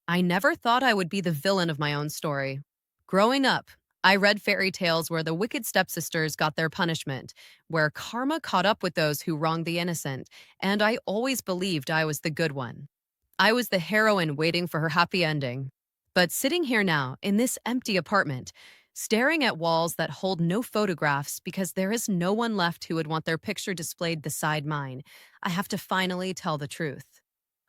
I never thought I would be the villain of my own story. Growing up, I read fairy tales where the wicked stepsisters got their punishment, where karma caught up with those who wronged the innocent, and I always believed I was the good one. I was the heroine waiting for her happy ending. But sitting here now, in this empty apartment, staring at walls that hold no photographs because there is no one left who would want their picture displayed beside mine, I have to finally tell the truth.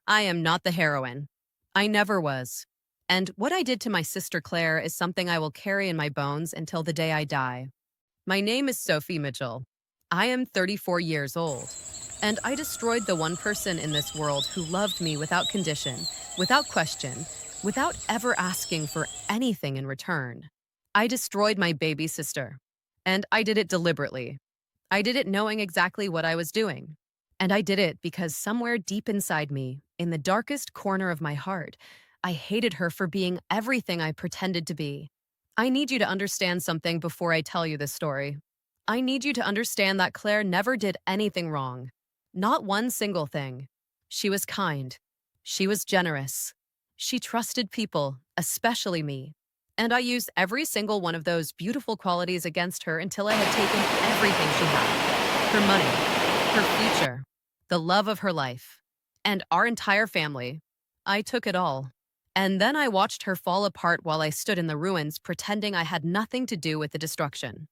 I am not the heroine. I never was. And what I did to my sister Claire is something I will carry in my bones until the day I die. My name is Sophie Mitchell. I am 34 years old. And I destroyed the one person in this world who loved me without condition, without question, without ever asking for anything in return. I destroyed my baby sister. And I did it deliberately. I did it knowing exactly what I was doing. And I did it because somewhere deep inside me, in the darkest corner of my heart, I hated her for being everything I pretended to be. I need you to understand something before I tell you this story. I need you to understand that Claire never did anything wrong. Not one single thing. She was kind. She was generous. She trusted people, especially me. And I used every single one of those beautiful qualities against her until I had taken everything she had. Her money, her future, the love of her life, and our entire family. I took it all. And then I watched her fall apart while I stood in the ruins, pretending I had nothing to do with the destruction.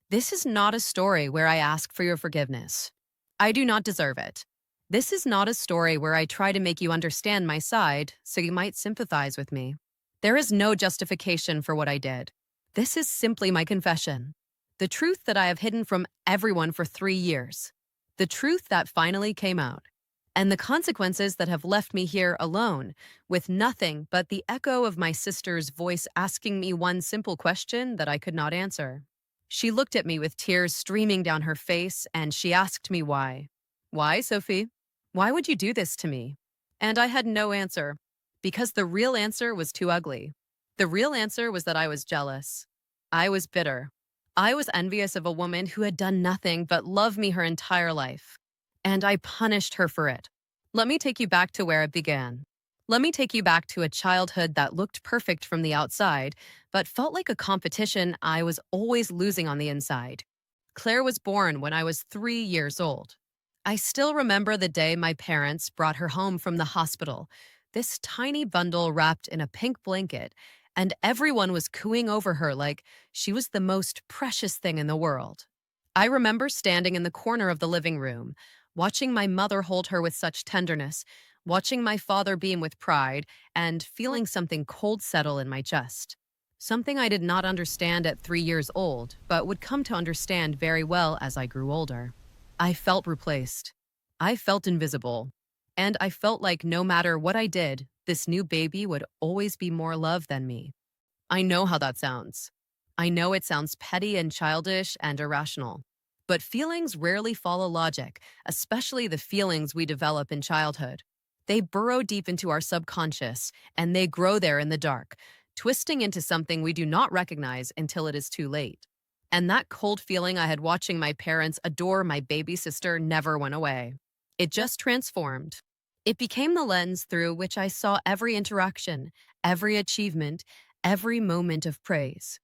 This is not a story where I ask for your forgiveness. I do not deserve it. This is not a story where I try to make you understand my side so you might sympathize with me. There is no justification for what I did. This is simply my confession. The truth that I have hidden from everyone for 3 years. The truth that finally came out. And the consequences that have left me here alone, with nothing but the echo of my sister's voice asking me one simple question that I could not answer. She looked at me with tears streaming down her face, and she asked me why. Why, Sophie? Why would you do this to me? And I had no answer, because the real answer was too ugly. The real answer was that I was jealous. I was bitter. I was envious of a woman who had done nothing but love me her entire life. And I punished her for it. Let me take you back to where it began. Let me take you back to a childhood that looked perfect from the outside, but felt like a competition I was always losing on the inside. Claire was born when I was 3 years old. I still remember the day my parents brought her home from the hospital, this tiny bundle wrapped in a pink blanket, and everyone was cooing over her like she was the most precious thing in the world. I remember standing in the corner of the living room, watching my mother hold her with such tenderness, watching my father beam with pride, and feeling something cold settle in my chest. Something I did not understand at 3 years old, but would come to understand very well as I grew older. I felt replaced. I felt invisible. And I felt like no matter what I did, this new baby would always be more loved than me. I know how that sounds. I know it sounds petty and childish and irrational. But feelings rarely follow logic, especially the feelings we develop in childhood. They burrow deep into our subconscious, and they grow there in the dark, twisting into something we do not recognize until it is too late. And that cold feeling I had watching my parents adore my baby sister never went away. It just transformed. It became the lens through which I saw every interaction, every achievement, every moment of praise.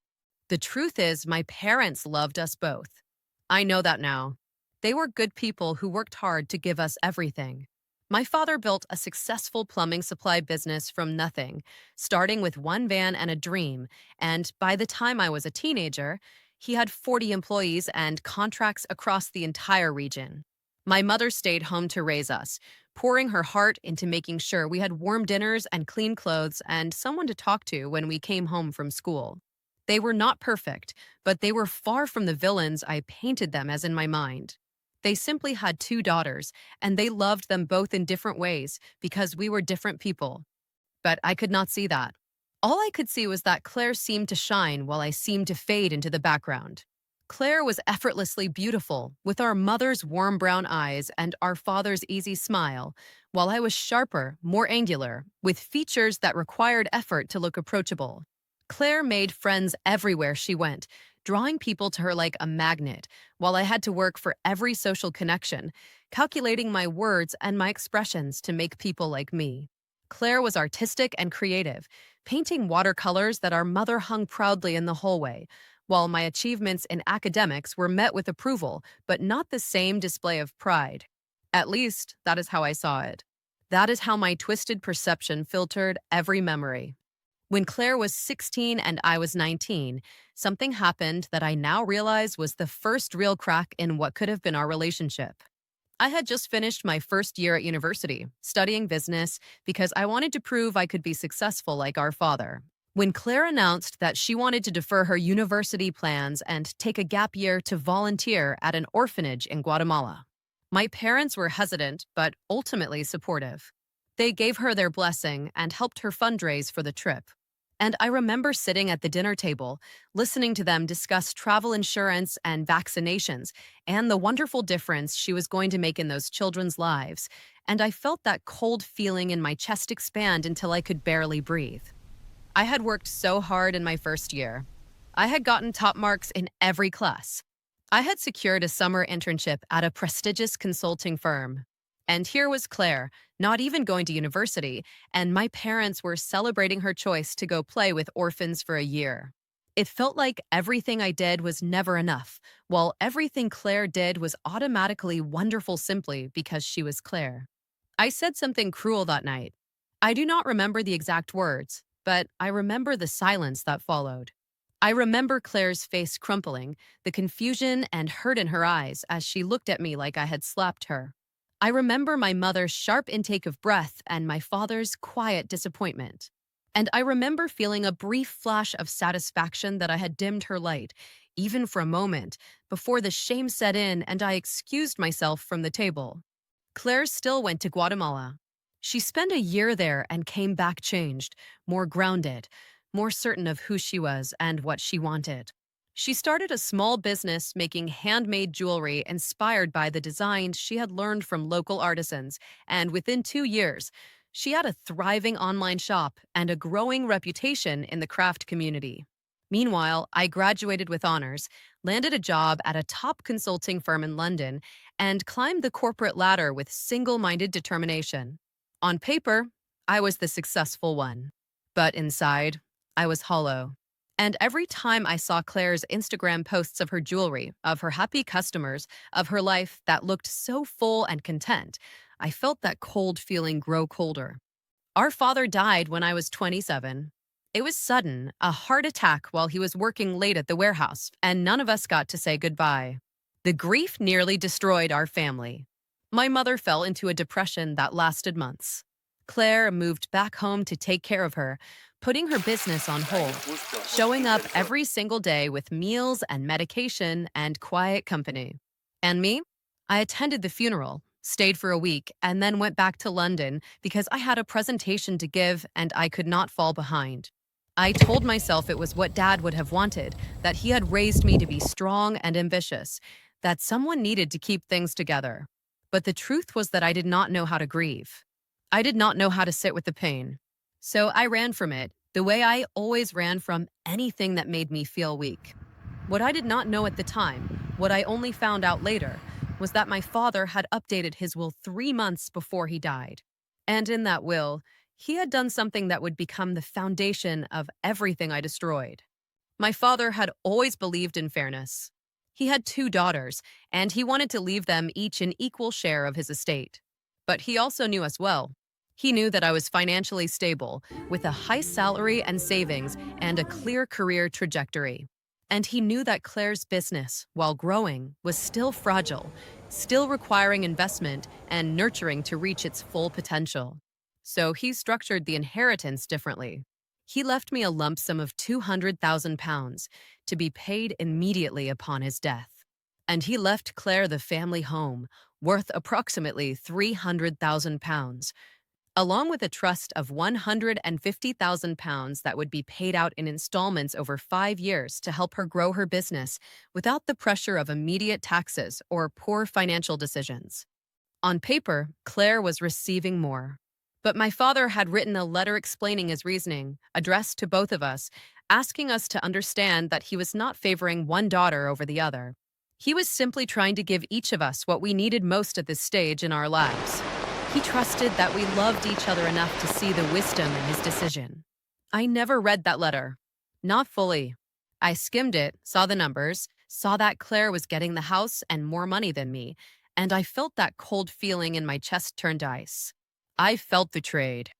The truth is, my parents loved us both. I know that now. They were good people who worked hard to give us everything. My father built a successful plumbing supply business from nothing, starting with one van and a dream, and by the time I was a teenager, he had 40 employees and contracts across the entire region. My mother stayed home to raise us, pouring her heart into making sure we had warm dinners and clean clothes and someone to talk to when we came home from school. They were not perfect, but they were far from the villains I painted them as in my mind. They simply had 2 daughters, and they loved them both in different ways because we were different people. But I could not see that. All I could see was that Claire seemed to shine while I seemed to fade into the background. Claire was effortlessly beautiful, with our mother's warm brown eyes and our father's easy smile, while I was sharper, more angular, with features that required effort to look approachable. Claire made friends everywhere she went, drawing people to her like a magnet, while I had to work for every social connection, calculating my words and my expressions to make people like me. Claire was artistic and creative, painting watercolors that our mother hung proudly in the hallway, while my achievements in academics were met with approval, but not the same display of pride. At least, that is how I saw it. That is how my twisted perception filtered every memory. When Claire was 16 and I was 19, something happened that I now realize was the first real crack in what could have been our relationship. I had just finished my first year at university, studying business because I wanted to prove I could be successful like our father. When Claire announced that she wanted to defer her university plans and take a gap year to volunteer at an orphanage in Guatemala, my parents were hesitant but ultimately supportive. They gave her their blessing and helped her fundraise for the trip. And I remember sitting at the dinner table, listening to them discuss travel insurance and vaccinations, and the wonderful difference she was going to make in those children's lives. And I felt that cold feeling in my chest expand until I could barely breathe. I had worked so hard in my first year. I had gotten top marks in every class. I had secured a summer internship at a prestigious consulting firm. And here was Claire, not even going to university, and my parents were celebrating her choice to go play with orphans for a year. It felt like everything I did was never enough, while everything Claire did was automatically wonderful simply because she was Claire. I said something cruel that night. I do not remember the exact words, but I remember the silence that followed. I remember Claire's face crumpling, the confusion and hurt in her eyes as she looked at me like I had slapped her. I remember my mother's sharp intake of breath and my father's quiet disappointment. And I remember feeling a brief flash of satisfaction that I had dimmed her light, even for a moment, before the shame set in and I excused myself from the table. Claire still went to Guatemala. She spent a year there and came back changed, more grounded, more certain of who she was and what she wanted. She started a small business making handmade jewelry inspired by the designs she had learned from local artisans, and within 2 years, she had a thriving online shop and a growing reputation in the craft community. Meanwhile, I graduated with honors, landed a job at a top consulting firm in London, and climbed the corporate ladder with single-minded determination. On paper, I was the successful one. But inside, I was hollow. And every time I saw Claire's Instagram posts of her jewelry, of her happy customers, of her life that looked so full and content, I felt that cold feeling grow colder. Our father died when I was 27. It was sudden, a heart attack while he was working late at the warehouse, and none of us got to say goodbye. The grief nearly destroyed our family. My mother fell into a depression that lasted months. Claire moved back home to take care of her, putting her business on hold, showing up every single day with meals and medication and quiet company. And me? I attended the funeral, stayed for a week, and then went back to London because I had a presentation to give and I could not fall behind. I told myself it was what Dad would have wanted, that he had raised me to be strong and ambitious, that someone needed to keep things together. But the truth was that I did not know how to grieve. I did not know how to sit with the pain. So I ran from it, the way I always ran from anything that made me feel weak. What I did not know at the time, what I only found out later, was that my father had updated his will 3 months before he died. And in that will, he had done something that would become the foundation of everything I destroyed. My father had always believed in fairness. He had 2 daughters, and he wanted to leave them each an equal share of his estate. But he also knew us well. He knew that I was financially stable, with a high salary and savings, and a clear career trajectory. And he knew that Claire's business, while growing, was still fragile, still requiring investment and nurturing to reach its full potential. So he structured the inheritance differently. He left me a lump sum of £200,000 to be paid immediately upon his death. And he left Claire the family home, worth approximately £300,000, along with a trust of £150,000 that would be paid out in installments over 5 years to help her grow her business without the pressure of immediate taxes or poor financial decisions. On paper, Claire was receiving more. But my father had written a letter explaining his reasoning, addressed to both of us, asking us to understand that he was not favoring one daughter over the other. He was simply trying to give each of us what we needed most at this stage in our lives. He trusted that we loved each other enough to see the wisdom in his decision. I never read that letter. Not fully. I skimmed it, saw the numbers, saw that Claire was getting the house and more money than me, and I felt that cold feeling in my chest turn to ice. I felt betrayed.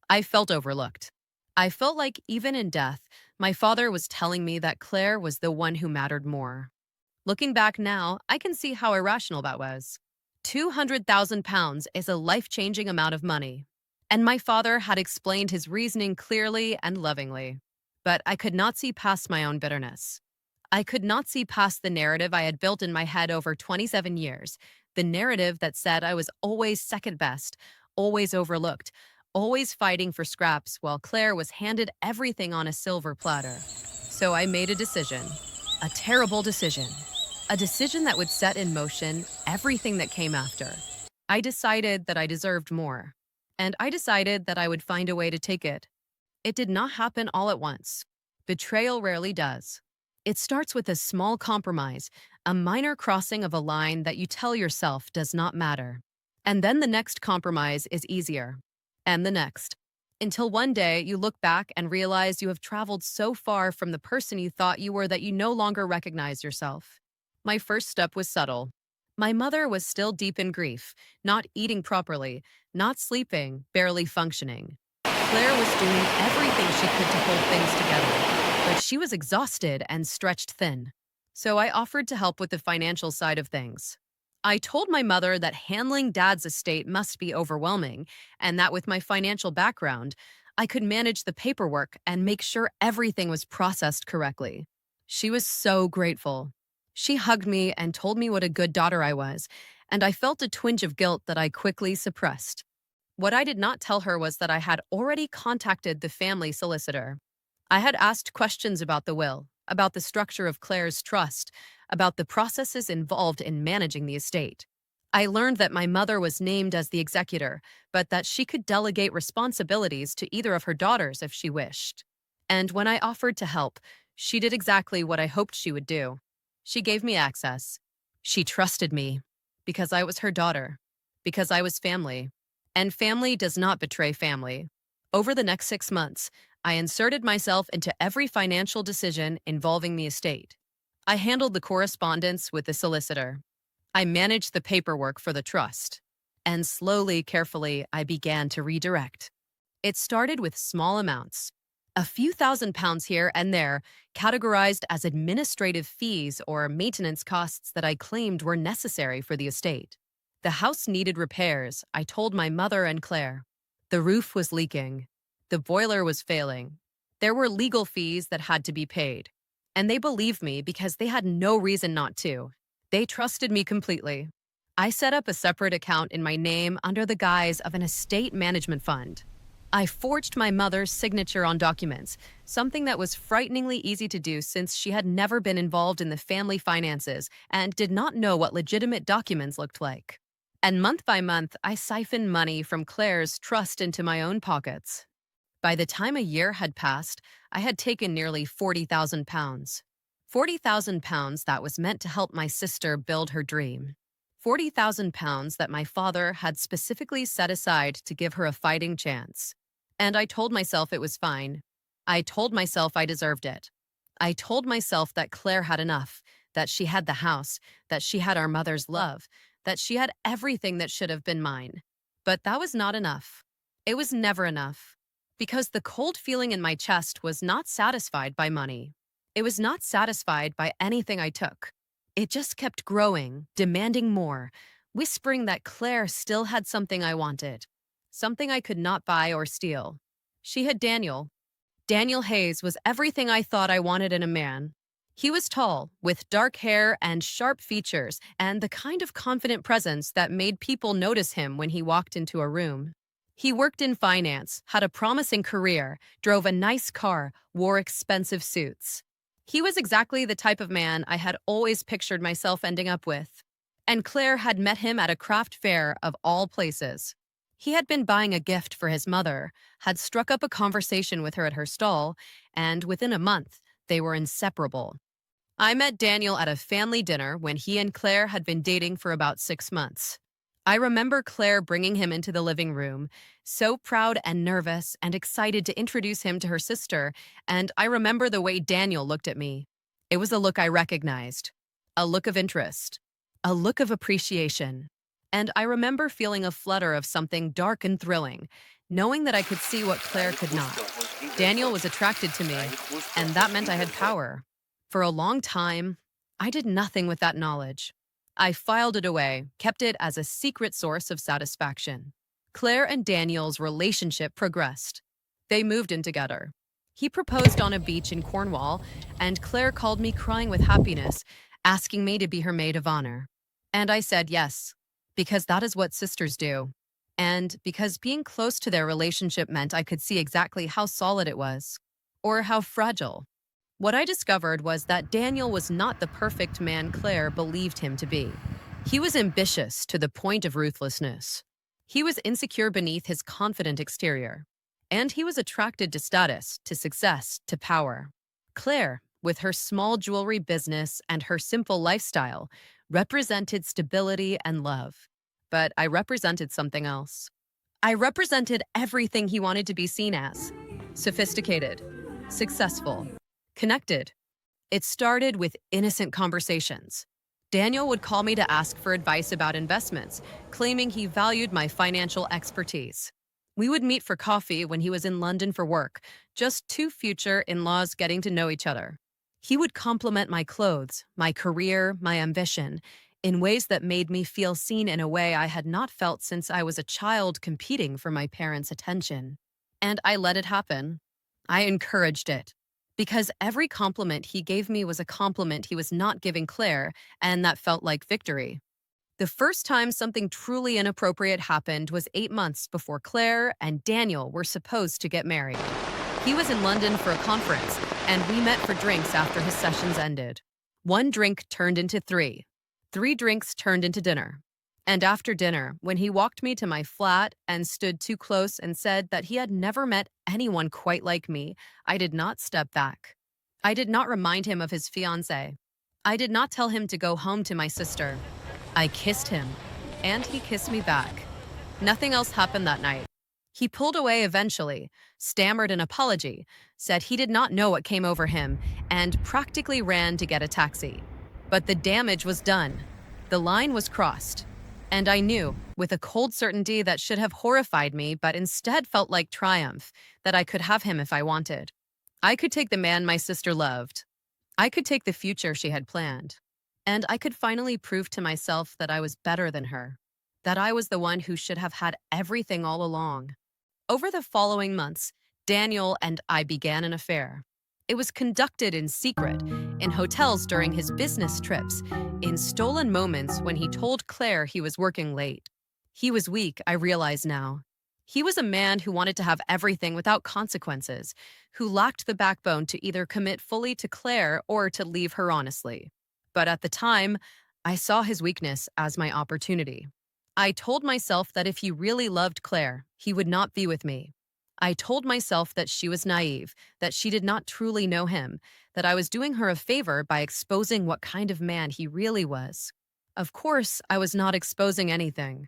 I felt overlooked. I felt like even in death, my father was telling me that Claire was the one who mattered more. Looking back now, I can see how irrational that was. £200,000 is a life changing amount of money. And my father had explained his reasoning clearly and lovingly. But I could not see past my own bitterness. I could not see past the narrative I had built in my head over 27 years, the narrative that said I was always second best, always overlooked, always fighting for scraps while Claire was handed everything on a silver platter. So I made a decision, a terrible decision, a decision that would set in motion everything that came after. I decided that I deserved more, and I decided that I would find a way to take it. It did not happen all at once. Betrayal rarely does. It starts with a small compromise, a minor crossing of a line that you tell yourself does not matter. And then the next compromise is easier. And the next. Until one day you look back and realize you have traveled so far from the person you thought you were that you no longer recognize yourself. My first step was subtle. My mother was still deep in grief, not eating properly, not sleeping, barely functioning. Claire was doing everything she could to hold things together, but she was exhausted and stretched thin. So I offered to help with the financial side of things. I told my mother that handling Dad's estate must be overwhelming, and that with my financial background, I could manage the paperwork and make sure everything was processed correctly. She was so grateful. She hugged me and told me what a good daughter I was, and I felt a twinge of guilt that I quickly suppressed. What I did not tell her was that I had already contacted the family solicitor. I had asked questions about the will, about the structure of Claire's trust, about the processes involved in managing the estate. I learned that my mother was named as the executor, but that she could delegate responsibilities to either of her daughters if she wished. And when I offered to help, she did exactly what I hoped she would do. She gave me access. She trusted me because I was her daughter, because I was family. And family does not betray family. Over the next 6 months, I inserted myself into every financial decision involving the estate. I handled the correspondence with the solicitor. I managed the paperwork for the trust. And slowly, carefully, I began to redirect. It started with small amounts. A few £1,000s here and there, categorized as administrative fees or maintenance costs that I claimed were necessary for the estate. The house needed repairs, I told my mother and Claire. The roof was leaking. The boiler was failing. There were legal fees that had to be paid. And they believed me because they had no reason not to. They trusted me completely. I set up a separate account in my name under the guise of an estate management fund. I forged my mother's signature on documents, something that was frighteningly easy to do since she had never been involved in the family finances and did not know what legitimate documents looked like. And month by month, I siphoned money from Claire's trust into my own pockets. By the time a year had passed, I had taken nearly £40,000. £40,000 that was meant to help my sister build her dream. £40,000 that my father had specifically set aside to give her a fighting chance. And I told myself it was fine. I told myself I deserved it. I told myself that Claire had enough, that she had the house, that she had our mother's love, that she had everything that should have been mine. But that was not enough. It was never enough. Because the cold feeling in my chest was not satisfied by money. It was not satisfied by anything I took. It just kept growing, demanding more, whispering that Claire still had something I wanted, something I could not buy or steal. She had Daniel. Daniel Hayes was everything I thought I wanted in a man. He was tall, with dark hair and sharp features, and the kind of confident presence that made people notice him when he walked into a room. He worked in finance, had a promising career, drove a nice car, wore expensive suits. He was exactly the type of man I had always pictured myself ending up with. And Claire had met him at a craft fair of all places. He had been buying a gift for his mother, had struck up a conversation with her at her stall, and within a month, they were inseparable. I met Daniel at a family dinner when he and Claire had been dating for about 6 months. I remember Claire bringing him into the living room, so proud and nervous and excited to introduce him to her sister, and I remember the way Daniel looked at me. It was a look I recognized, a look of interest, a look of appreciation. And I remember feeling a flutter of something dark and thrilling, knowing that I could see what Claire could not. Daniel was attracted to me, and that meant I had power. For a long time, I did nothing with that knowledge. I filed it away, kept it as a secret source of satisfaction. Claire and Daniel's relationship progressed. They moved in together. He proposed on a beach in Cornwall, and Claire called me crying with happiness, asking me to be her maid of honor. And I said yes, because that is what sisters do. And because being close to their relationship meant I could see exactly how solid it was, or how fragile. What I discovered was that Daniel was not the perfect man Claire believed him to be. He was ambitious to the point of ruthlessness. He was insecure beneath his confident exterior. And he was attracted to status, to success, to power. Claire, with her small jewelry business and her simple lifestyle, represented stability and love. But I represented something else. I represented everything he wanted to be seen as: sophisticated, successful, connected. It started with innocent conversations. Daniel would call me to ask for advice about investments, claiming he valued my financial expertise. We would meet for coffee when he was in London for work, just two future in-laws getting to know each other. He would compliment my clothes, my career, my ambition, in ways that made me feel seen in a way I had not felt since I was a child competing for my parents' attention. And I let it happen. I encouraged it. Because every compliment he gave me was a compliment he was not giving Claire, and that felt like victory. The first time something truly inappropriate happened was 8 months before Claire and Daniel were supposed to get married. He was in London for a conference, and we met for drinks after his sessions ended. One drink turned into three. Three drinks turned into dinner. And after dinner, when he walked me to my flat and stood too close and said that he had never met anyone quite like me, I did not step back. I did not remind him of his fiancé. I did not tell him to go home to my sister. I kissed him, and he kissed me back. Nothing else happened that night. He pulled away eventually, stammered an apology, said he did not know what came over him, and practically ran to get a taxi. But the damage was done. The line was crossed. And I knew, with a cold certainty that should have horrified me but instead felt like triumph, that I could have him if I wanted. I could take the man my sister loved. I could take the future she had planned. And I could finally prove to myself that I was better than her, that I was the one who should have had everything all along. Over the following months, Daniel and I began an affair. It was conducted in secret, in hotels during his business trips, in stolen moments when he told Claire he was working late. He was weak, I realize now. He was a man who wanted to have everything without consequences, who lacked the backbone to either commit fully to Claire or to leave her honestly. But at the time, I saw his weakness as my opportunity. I told myself that if he really loved Claire, he would not be with me. I told myself that she was naive, that she did not truly know him, that I was doing her a favor by exposing what kind of man he really was. Of course, I was not exposing anything.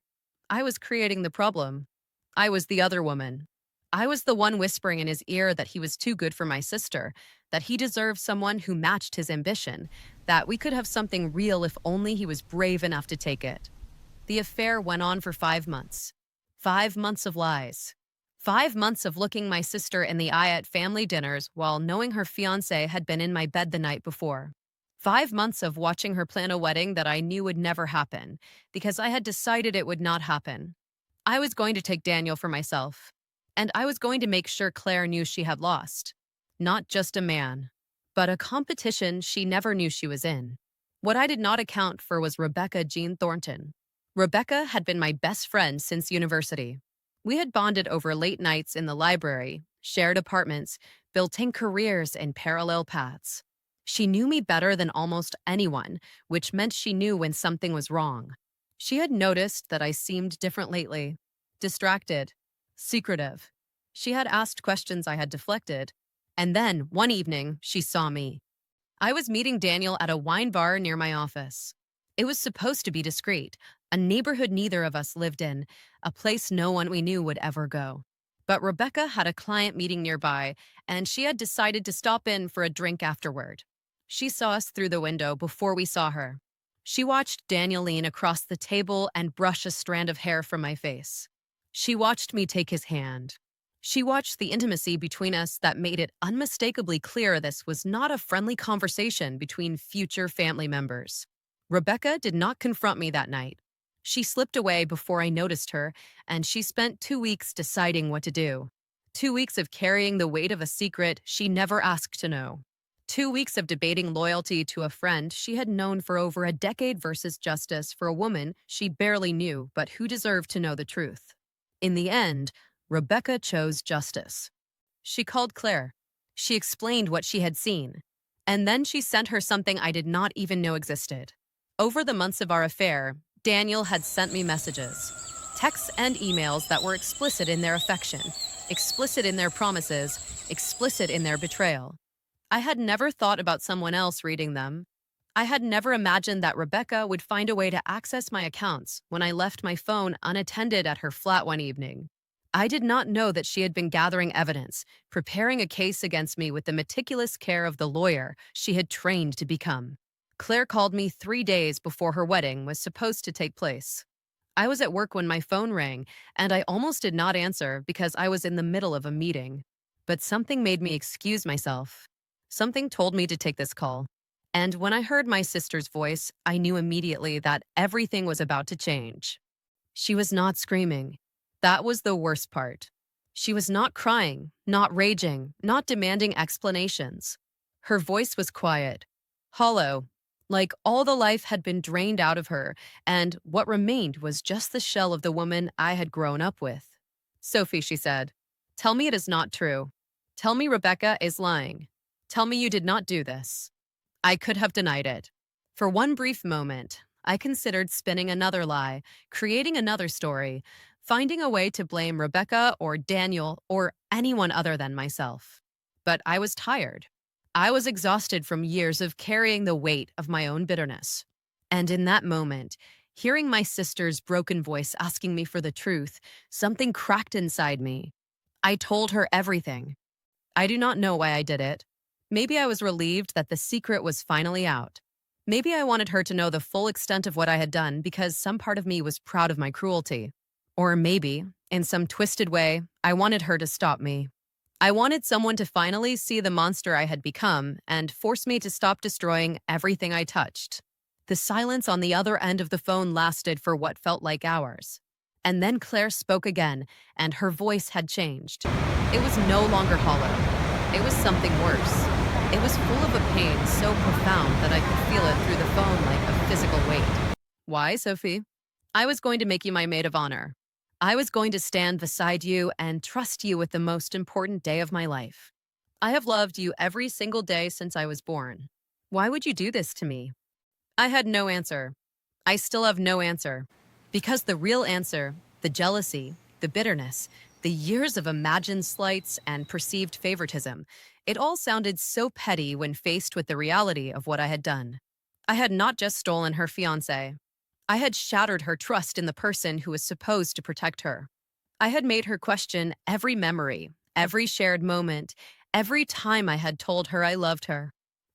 I was creating the problem. I was the other woman. I was the one whispering in his ear that he was too good for my sister, that he deserved someone who matched his ambition, that we could have something real if only he was brave enough to take it. The affair went on for 5 months. 5 months of lies. 5 months of looking my sister in the eye at family dinners while knowing her fiancé had been in my bed the night before. 5 months of watching her plan a wedding that I knew would never happen, because I had decided it would not happen. I was going to take Daniel for myself, and I was going to make sure Claire knew she had lost. Not just a man, but a competition she never knew she was in. What I did not account for was Rebecca Jean Thornton. Rebecca had been my best friend since university. We had bonded over late nights in the library, shared apartments, building careers in parallel paths. She knew me better than almost anyone, which meant she knew when something was wrong. She had noticed that I seemed different lately, distracted, secretive. She had asked questions I had deflected, and then, one evening, she saw me. I was meeting Daniel at a wine bar near my office. It was supposed to be discreet, a neighborhood neither of us lived in, a place no one we knew would ever go. But Rebecca had a client meeting nearby, and she had decided to stop in for a drink afterward. She saw us through the window before we saw her. She watched Daniel lean across the table and brush a strand of hair from my face. She watched me take his hand. She watched the intimacy between us that made it unmistakably clear this was not a friendly conversation between future family members. Rebecca did not confront me that night. She slipped away before I noticed her, and she spent 2 weeks deciding what to do. 2 weeks of carrying the weight of a secret she never asked to know. 2 weeks of debating loyalty to a friend she had known for over a decade versus justice for a woman she barely knew but who deserved to know the truth. In the end, Rebecca chose justice. She called Claire. She explained what she had seen. And then she sent her something I did not even know existed. Over the months of our affair, Daniel had sent me messages, texts and emails that were explicit in their affection, explicit in their promises, explicit in their betrayal. I had never thought about someone else reading them. I had never imagined that Rebecca would find a way to access my accounts when I left my phone unattended at her flat one evening. I did not know that she had been gathering evidence, preparing a case against me with the meticulous care of the lawyer she had trained to become. Claire called me 3 days before her wedding was supposed to take place. I was at work when my phone rang, and I almost did not answer because I was in the middle of a meeting. But something made me excuse myself. Something told me to take this call. And when I heard my sister's voice, I knew immediately that everything was about to change. She was not screaming. That was the worst part. She was not crying, not raging, not demanding explanations. Her voice was quiet, hollow, like all the life had been drained out of her, and what remained was just the shell of the woman I had grown up with. "Sophie," she said, "tell me it is not true. Tell me Rebecca is lying. Tell me you did not do this." I could have denied it. For one brief moment, I considered spinning another lie, creating another story, finding a way to blame Rebecca or Daniel or anyone other than myself. But I was tired. I was exhausted from years of carrying the weight of my own bitterness. And in that moment, hearing my sister's broken voice asking me for the truth, something cracked inside me. I told her everything. I do not know why I did it. Maybe I was relieved that the secret was finally out. Maybe I wanted her to know the full extent of what I had done because some part of me was proud of my cruelty. Or maybe, in some twisted way, I wanted her to stop me. I wanted someone to finally see the monster I had become and force me to stop destroying everything I touched. The silence on the other end of the phone lasted for what felt like hours. And then Claire spoke again, and her voice had changed. It was no longer hollow. It was something worse. It was full of a pain so profound that I could feel it through the phone like a physical weight. "Why, Sophie? I was going to make you my maid of honor. I was going to stand beside you and trust you with the most important day of my life. I have loved you every single day since I was born. Why would you do this to me?" I had no answer. I still have no answer. Because the real answer, the jealousy, the bitterness, the years of imagined slights and perceived favoritism, it all sounded so petty when faced with the reality of what I had done. I had not just stolen her fiancé. I had shattered her trust in the person who was supposed to protect her. I had made her question every memory, every shared moment, every time I had told her I loved her.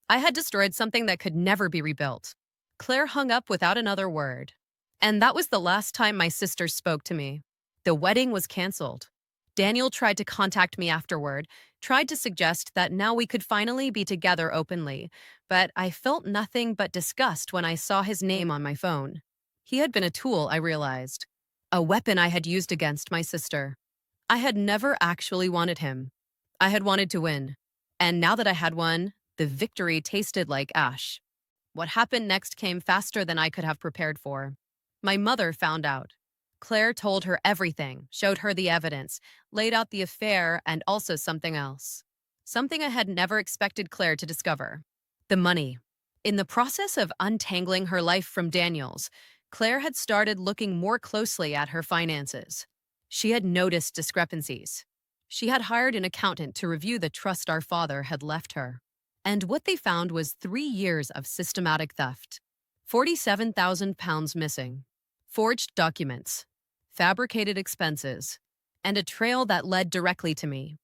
I had destroyed something that could never be rebuilt. Claire hung up without another word. And that was the last time my sister spoke to me. The wedding was canceled. Daniel tried to contact me afterward, tried to suggest that now we could finally be together openly, but I felt nothing but disgust when I saw his name on my phone. He had been a tool, I realized. A weapon I had used against my sister. I had never actually wanted him. I had wanted to win. And now that I had won, the victory tasted like ash. What happened next came faster than I could have prepared for. My mother found out. Claire told her everything, showed her the evidence, laid out the affair, and also something else. Something I had never expected Claire to discover. The money. In the process of untangling her life from Daniel's, Claire had started looking more closely at her finances. She had noticed discrepancies. She had hired an accountant to review the trust our father had left her. And what they found was 3 years of systematic theft. £47,000 missing. Forged documents, fabricated expenses, and a trail that led directly to me.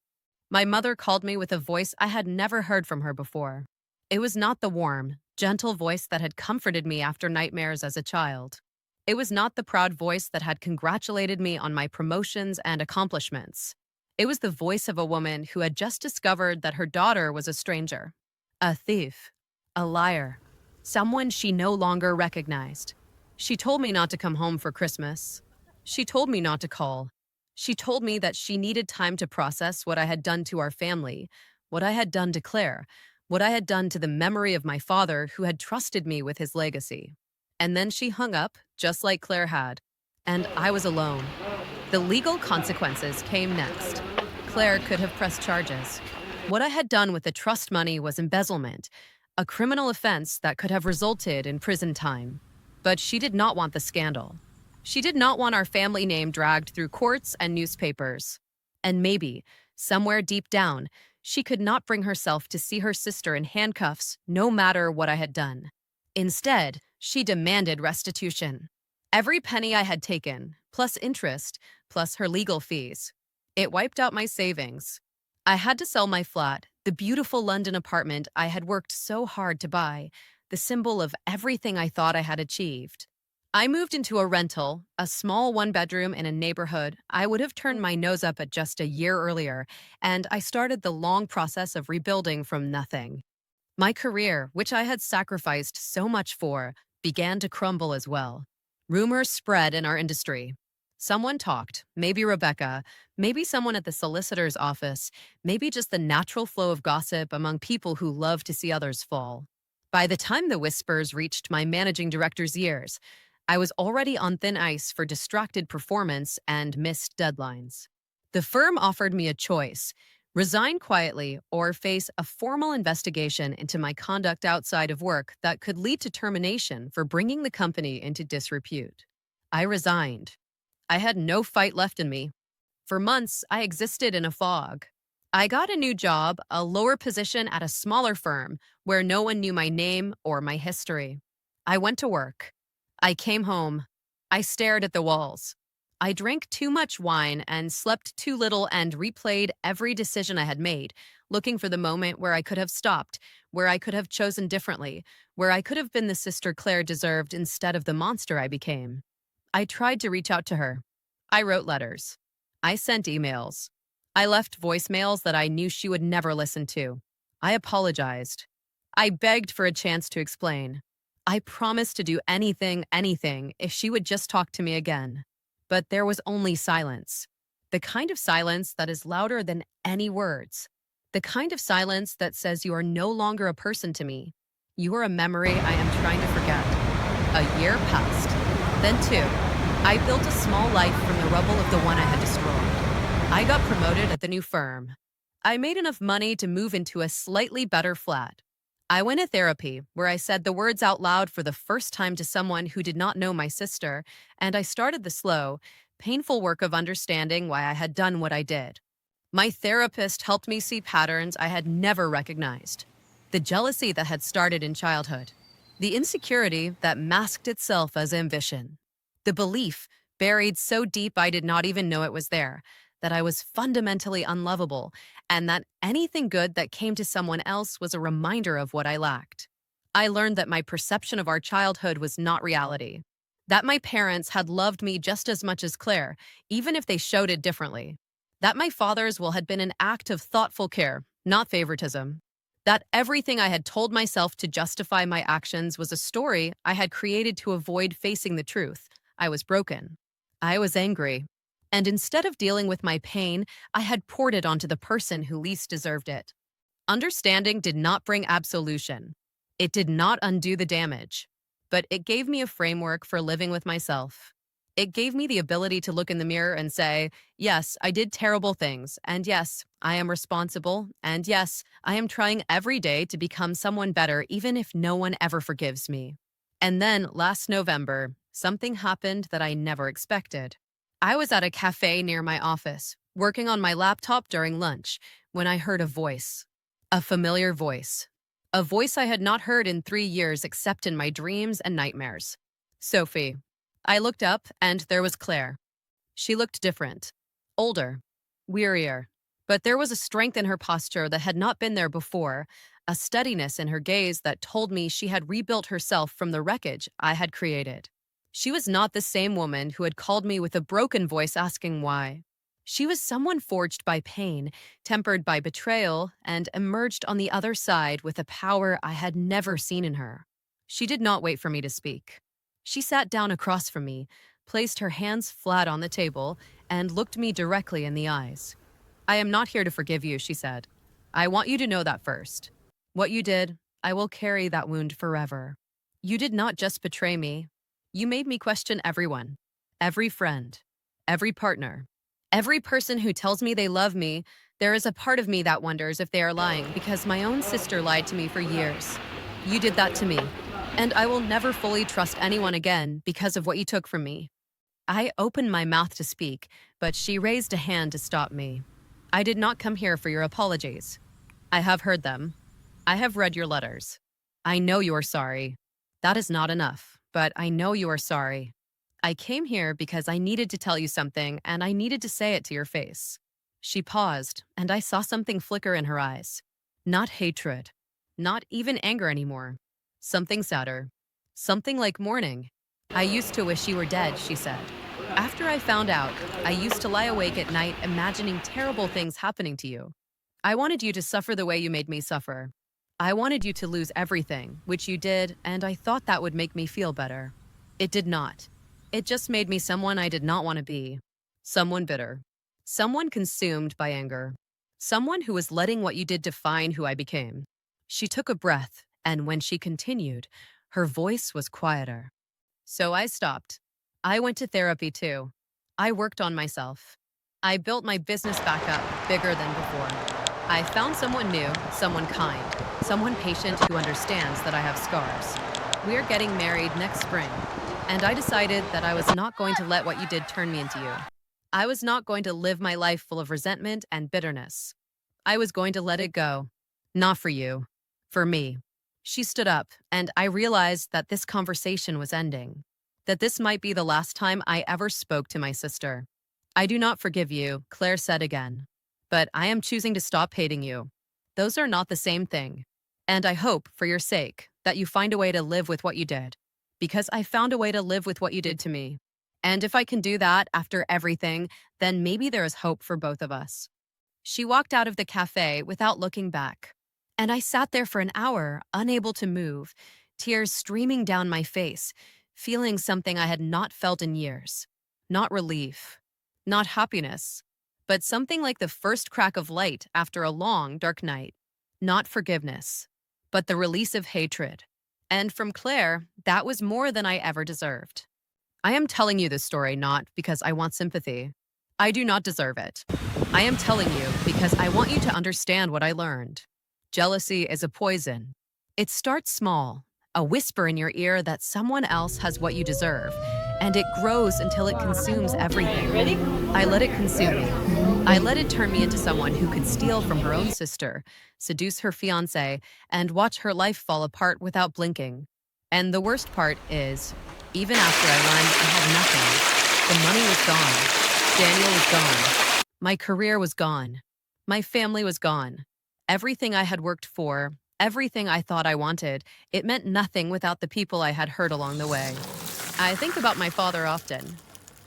My mother called me with a voice I had never heard from her before. It was not the warm, gentle voice that had comforted me after nightmares as a child. It was not the proud voice that had congratulated me on my promotions and accomplishments. It was the voice of a woman who had just discovered that her daughter was a stranger, a thief, a liar, someone she no longer recognized. She told me not to come home for Christmas. She told me not to call. She told me that she needed time to process what I had done to our family, what I had done to Claire, what I had done to the memory of my father who had trusted me with his legacy. And then she hung up, just like Claire had. And I was alone. The legal consequences came next. Claire could have pressed charges. What I had done with the trust money was embezzlement, a criminal offense that could have resulted in prison time. But she did not want the scandal. She did not want our family name dragged through courts and newspapers. And maybe, somewhere deep down, she could not bring herself to see her sister in handcuffs no matter what I had done. Instead, she demanded restitution. Every penny I had taken, plus interest, plus her legal fees. It wiped out my savings. I had to sell my flat, the beautiful London apartment I had worked so hard to buy, the symbol of everything I thought I had achieved. I moved into a rental, a small one-bedroom in a neighborhood I would have turned my nose up at just a year earlier, and I started the long process of rebuilding from nothing. My career, which I had sacrificed so much for, began to crumble as well. Rumors spread in our industry. Someone talked, maybe Rebecca, maybe someone at the solicitor's office, maybe just the natural flow of gossip among people who love to see others fall. By the time the whispers reached my managing director's ears, I was already on thin ice for distracted performance and missed deadlines. The firm offered me a choice: resign quietly or face a formal investigation into my conduct outside of work that could lead to termination for bringing the company into disrepute. I resigned. I had no fight left in me. For months, I existed in a fog. I got a new job, a lower position at a smaller firm where no one knew my name or my history. I went to work. I came home. I stared at the walls. I drank too much wine and slept too little and replayed every decision I had made, looking for the moment where I could have stopped, where I could have chosen differently, where I could have been the sister Claire deserved instead of the monster I became. I tried to reach out to her. I wrote letters. I sent emails. I left voicemails that I knew she would never listen to. I apologized. I begged for a chance to explain. I promised to do anything, if she would just talk to me again. But there was only silence. The kind of silence that is louder than any words. The kind of silence that says you are no longer a person to me. You are a memory I am trying to forget. A year passed. Then two. I built a small life from the rubble of the one I had destroyed. I got promoted at the new firm. I made enough money to move into a slightly better flat. I went to therapy, where I said the words out loud for the first time to someone who did not know my sister, and I started the slow, painful work of understanding why I had done what I did. My therapist helped me see patterns I had never recognized. The jealousy that had started in childhood. The insecurity that masked itself as ambition. The belief, buried so deep I did not even know it was there, that I was fundamentally unlovable, and that anything good that came to someone else was a reminder of what I lacked. I learned that my perception of our childhood was not reality. That my parents had loved me just as much as Claire, even if they showed it differently. That my father's will had been an act of thoughtful care, not favoritism. That everything I had told myself to justify my actions was a story I had created to avoid facing the truth. I was broken. I was angry. And instead of dealing with my pain, I had poured it onto the person who least deserved it. Understanding did not bring absolution. It did not undo the damage. But it gave me a framework for living with myself. It gave me the ability to look in the mirror and say, yes, I did terrible things, and yes, I am responsible, and yes, I am trying every day to become someone better even if no one ever forgives me. And then, last November, something happened that I never expected. I was at a cafe near my office, working on my laptop during lunch, when I heard a voice. A familiar voice. A voice I had not heard in 3 years except in my dreams and nightmares. Sophie. I looked up, and there was Claire. She looked different, older, wearier. But there was a strength in her posture that had not been there before, a steadiness in her gaze that told me she had rebuilt herself from the wreckage I had created. She was not the same woman who had called me with a broken voice asking why. She was someone forged by pain, tempered by betrayal, and emerged on the other side with a power I had never seen in her. She did not wait for me to speak. She sat down across from me, placed her hands flat on the table, and looked me directly in the eyes. I am not here to forgive you, she said. I want you to know that first. What you did, I will carry that wound forever. You did not just betray me. You made me question everyone, every friend, every partner, every person who tells me they love me. There is a part of me that wonders if they are lying because my own sister lied to me for years. You did that to me, and I will never fully trust anyone again because of what you took from me. I opened my mouth to speak, but she raised a hand to stop me. I did not come here for your apologies. I have heard them. I have read your letters. I know you are sorry. That is not enough, but I know you are sorry. I came here because I needed to tell you something, and I needed to say it to your face. She paused, and I saw something flicker in her eyes. Not hatred, not even anger anymore. Something sadder. Something like mourning. I used to wish you were dead, she said. After I found out, I used to lie awake at night imagining terrible things happening to you. I wanted you to suffer the way you made me suffer. I wanted you to lose everything, which you did, and I thought that would make me feel better. It did not. It just made me someone I did not want to be. Someone bitter. Someone consumed by anger. Someone who was letting what you did define who I became. She took a breath, and when she continued, her voice was quieter. So I stopped. I went to therapy too. I worked on myself. I built my business back up, bigger than before. I found someone new, someone kind, someone patient who understands that I have scars. We're getting married next spring, and I decided that I was not going to let what you did turn me into you. I was not going to live my life full of resentment and bitterness. I was going to let it go. Not for you. For me. She stood up, and I realized that this conversation was ending. That this might be the last time I ever spoke to my sister. I do not forgive you, Claire said again. But I am choosing to stop hating you. Those are not the same thing. And I hope, for your sake, that you find a way to live with what you did. Because I found a way to live with what you did to me. And if I can do that after everything, then maybe there is hope for both of us. She walked out of the cafe without looking back. And I sat there for an hour, unable to move, tears streaming down my face, feeling something I had not felt in years. Not relief, not happiness, but something like the first crack of light after a long, dark night. Not forgiveness, but the release of hatred. And from Claire, that was more than I ever deserved. I am telling you this story not because I want sympathy. I do not deserve it. I am telling you because I want you to understand what I learned. Jealousy is a poison. It starts small, a whisper in your ear that someone else has what you deserve, and it grows until it consumes everything. Ready? I let it consume me. I let it turn me into someone who could steal from her own sister, seduce her fiancé, and watch her life fall apart without blinking. And the worst part is, even after I learned I had nothing, the money was gone. Daniel was gone. My career was gone. My family was gone. Everything I had worked for, everything I thought I wanted, it meant nothing without the people I had hurt along the way. I think about my father often.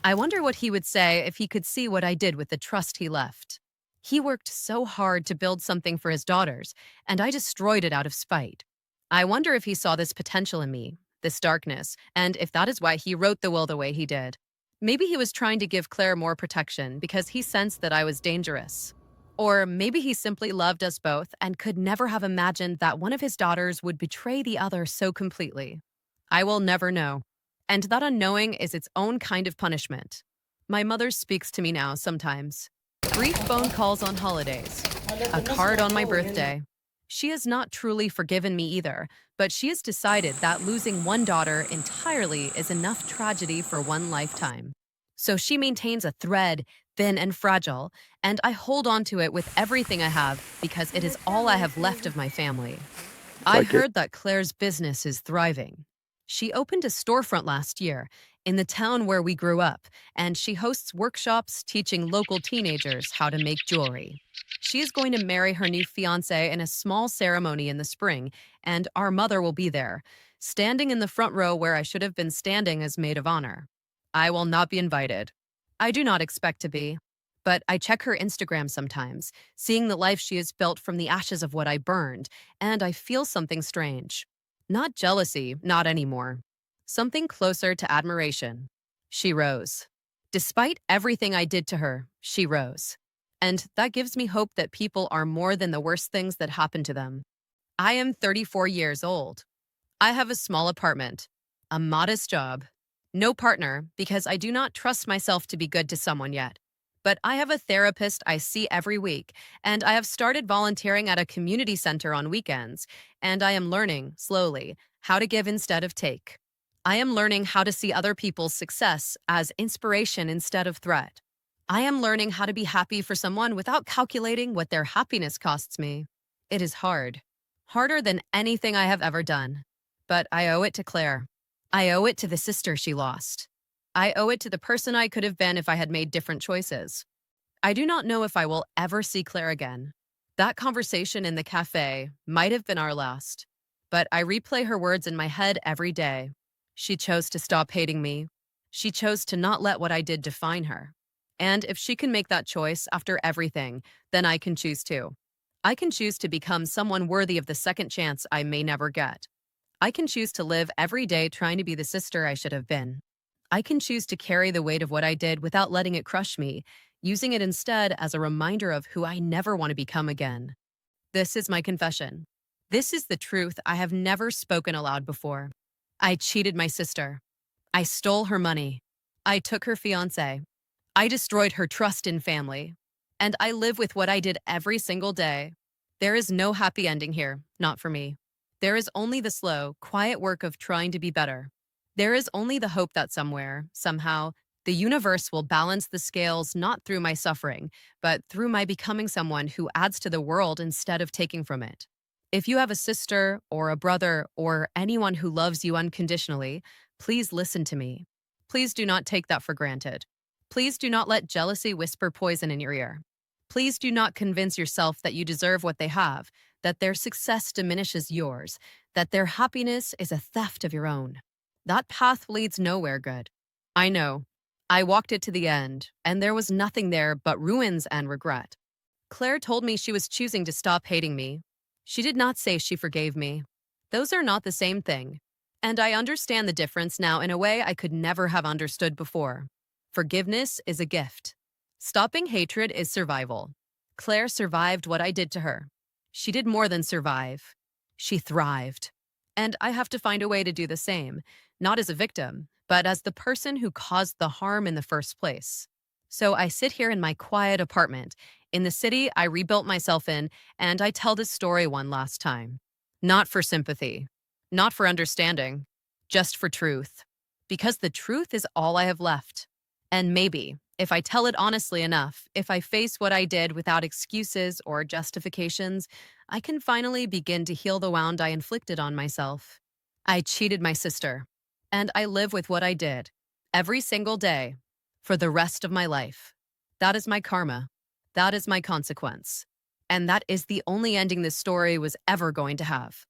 I wonder what he would say if he could see what I did with the trust he left. He worked so hard to build something for his daughters, and I destroyed it out of spite. I wonder if he saw this potential in me, this darkness, and if that is why he wrote the will the way he did. Maybe he was trying to give Claire more protection because he sensed that I was dangerous. Or maybe he simply loved us both and could never have imagined that one of his daughters would betray the other so completely. I will never know. And that unknowing is its own kind of punishment. My mother speaks to me now sometimes. Brief phone calls on holidays. A card on my birthday. She has not truly forgiven me either, but she has decided that losing one daughter entirely is enough tragedy for one lifetime. So she maintains a thread, thin and fragile, and I hold on to it with everything I have because it is all I have left of my family. I heard that Claire's business is thriving. She opened a storefront last year, in the town where we grew up, and she hosts workshops teaching local teenagers how to make jewelry. She is going to marry her new fiance in a small ceremony in the spring, and our mother will be there, standing in the front row where I should have been standing as maid of honor. I will not be invited. I do not expect to be. But I check her Instagram sometimes, seeing the life she has built from the ashes of what I burned, and I feel something strange. Not jealousy, not anymore. Something closer to admiration. She rose. Despite everything I did to her, she rose. And that gives me hope that people are more than the worst things that happen to them. I am 34 years old. I have a small apartment, a modest job, no partner because I do not trust myself to be good to someone yet. But I have a therapist I see every week, and I have started volunteering at a community center on weekends, and I am learning, slowly, how to give instead of take. I am learning how to see other people's success as inspiration instead of threat. I am learning how to be happy for someone without calculating what their happiness costs me. It is hard. Harder than anything I have ever done. But I owe it to Claire. I owe it to the sister she lost. I owe it to the person I could have been if I had made different choices. I do not know if I will ever see Claire again. That conversation in the cafe might have been our last, but I replay her words in my head every day. She chose to stop hating me. She chose to not let what I did define her. And if she can make that choice after everything, then I can choose too. I can choose to become someone worthy of the second chance I may never get. I can choose to live every day trying to be the sister I should have been. I can choose to carry the weight of what I did without letting it crush me, using it instead as a reminder of who I never want to become again. This is my confession. This is the truth I have never spoken aloud before. I cheated my sister. I stole her money. I took her fiancé. I destroyed her trust in family. And I live with what I did every single day. There is no happy ending here, not for me. There is only the slow, quiet work of trying to be better. There is only the hope that somewhere, somehow, the universe will balance the scales not through my suffering, but through my becoming someone who adds to the world instead of taking from it. If you have a sister or a brother or anyone who loves you unconditionally, please listen to me. Please do not take that for granted. Please do not let jealousy whisper poison in your ear. Please do not convince yourself that you deserve what they have, that their success diminishes yours, that their happiness is a theft of your own. That path leads nowhere good. I know. I walked it to the end, and there was nothing there but ruins and regret. Claire told me she was choosing to stop hating me. She did not say she forgave me. Those are not the same thing. And I understand the difference now in a way I could never have understood before. Forgiveness is a gift. Stopping hatred is survival. Claire survived what I did to her. She did more than survive. She thrived. And I have to find a way to do the same, not as a victim, but as the person who caused the harm in the first place. So I sit here in my quiet apartment, in the city I rebuilt myself in, and I tell this story one last time. Not for sympathy, not for understanding, just for truth. Because the truth is all I have left. And maybe, if I tell it honestly enough, if I face what I did without excuses or justifications, I can finally begin to heal the wound I inflicted on myself. I cheated my sister, and I live with what I did, every single day, for the rest of my life. That is my karma. That is my consequence. And that is the only ending this story was ever going to have.